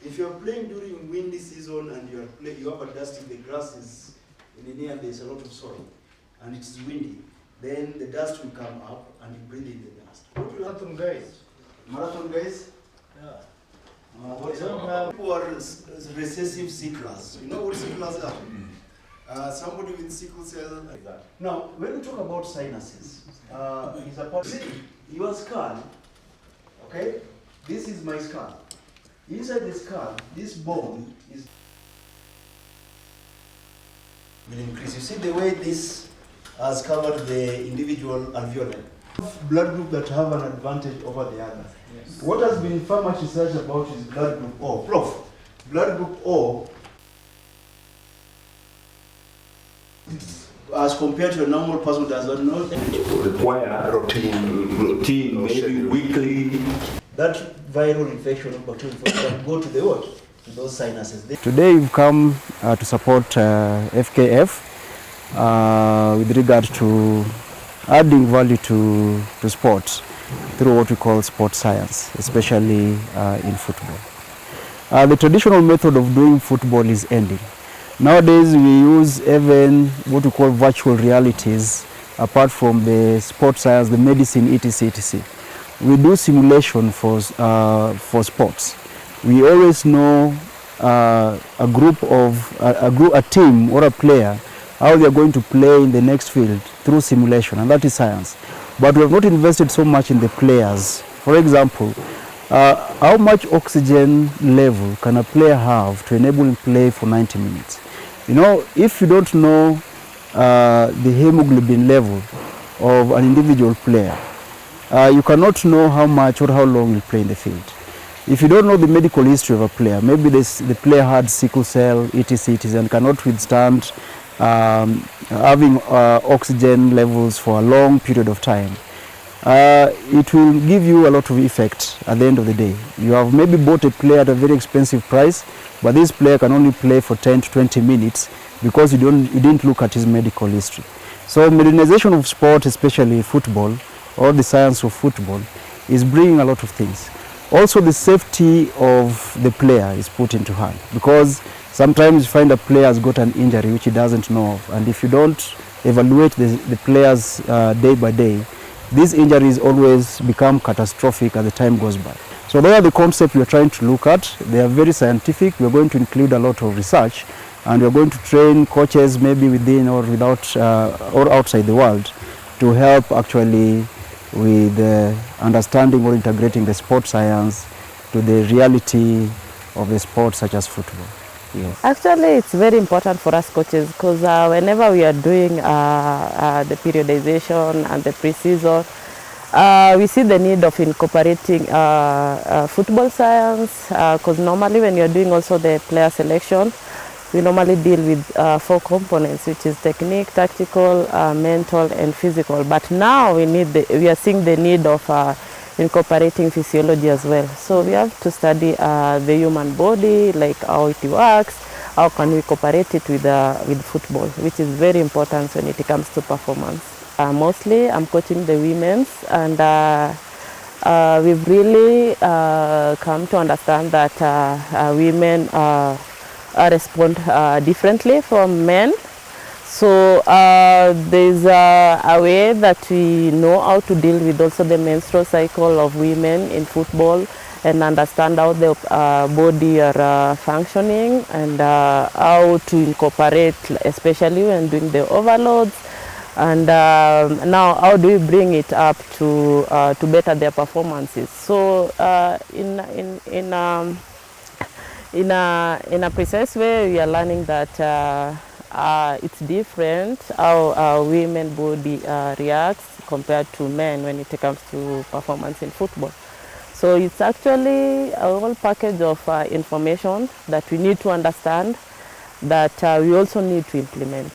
If you are playing during windy season and you have a dust in the grasses, in the air there's a lot of soil, and it's windy, then the dust will come up and you breathe in the dust. What will happen, guys? Marathon guys? Yeah. Who are recessive sicklers? You know what sicklers are? Somebody with sickle cell. Like that. Now, when we talk about sinuses, it's a part. See, your skull, okay? This is my skull. Inside the skull, this bone is will increase. You see the way this has covered the individual alveoli. Blood group that have an advantage over the other. Yes. What has been far much research about is blood group O. Prof, blood group O, as compared to a normal person, does not know. Require routine, maybe weekly. That viral infection or bacterial infection go to the what? To those sinuses. Today we've come to support FKF with regard to adding value to sports through what we call sports science, especially in football. The traditional method of doing football is ending. Nowadays we use even what we call virtual realities apart from the sports science, the medicine, etc. We do simulation for sports. We always know a team or a player, how they are going to play in the next field through simulation, and that is science. But we have not invested so much in the players. For example, how much oxygen level can a player have to enable him play for 90 minutes? You know, if you don't know the hemoglobin level of an individual player, you cannot know how much or how long he'll play in the field. If you don't know the medical history of a player, maybe the player had sickle cell, etc., and cannot withstand having oxygen levels for a long period of time, it will give you a lot of effect at the end of the day. You have maybe bought a player at a very expensive price, but this player can only play for 10 to 20 minutes because you didn't look at his medical history. So modernization of sport, especially football, or the science of football, is bringing a lot of things. Also, the safety of the player is put into hand, because sometimes you find a player has got an injury which he doesn't know of, and if you don't evaluate the players day by day, these injuries always become catastrophic as the time goes by. So those are the concepts we are trying to look at. They are very scientific. We are going to include a lot of research, and we are going to train coaches maybe within or without or outside the world to help actually with understanding or integrating the sports science to the reality of the sport such as football. Yes. Actually, it's very important for us coaches, because whenever we are doing the periodization and the pre-season, we see the need of incorporating football science, because normally when you're doing also the player selection, we normally deal with 4 components, which is technique, tactical, mental, and physical. But now we are seeing the need of incorporating physiology as well. So we have to study the human body, like how it works, how can we cooperate it with football, which is very important when it comes to performance. Mostly I'm coaching the women's, and we've really come to understand that women respond differently from men. So there's a way that we know how to deal with also the menstrual cycle of women in football, and understand how the body are functioning, and how to incorporate, especially when doing the overloads, and now how do we bring it up to better their performances. So in a precise way, we are learning that it's different how women body reacts compared to men when it comes to performance in football. So it's actually a whole package of information that we need to understand, that we also need to implement.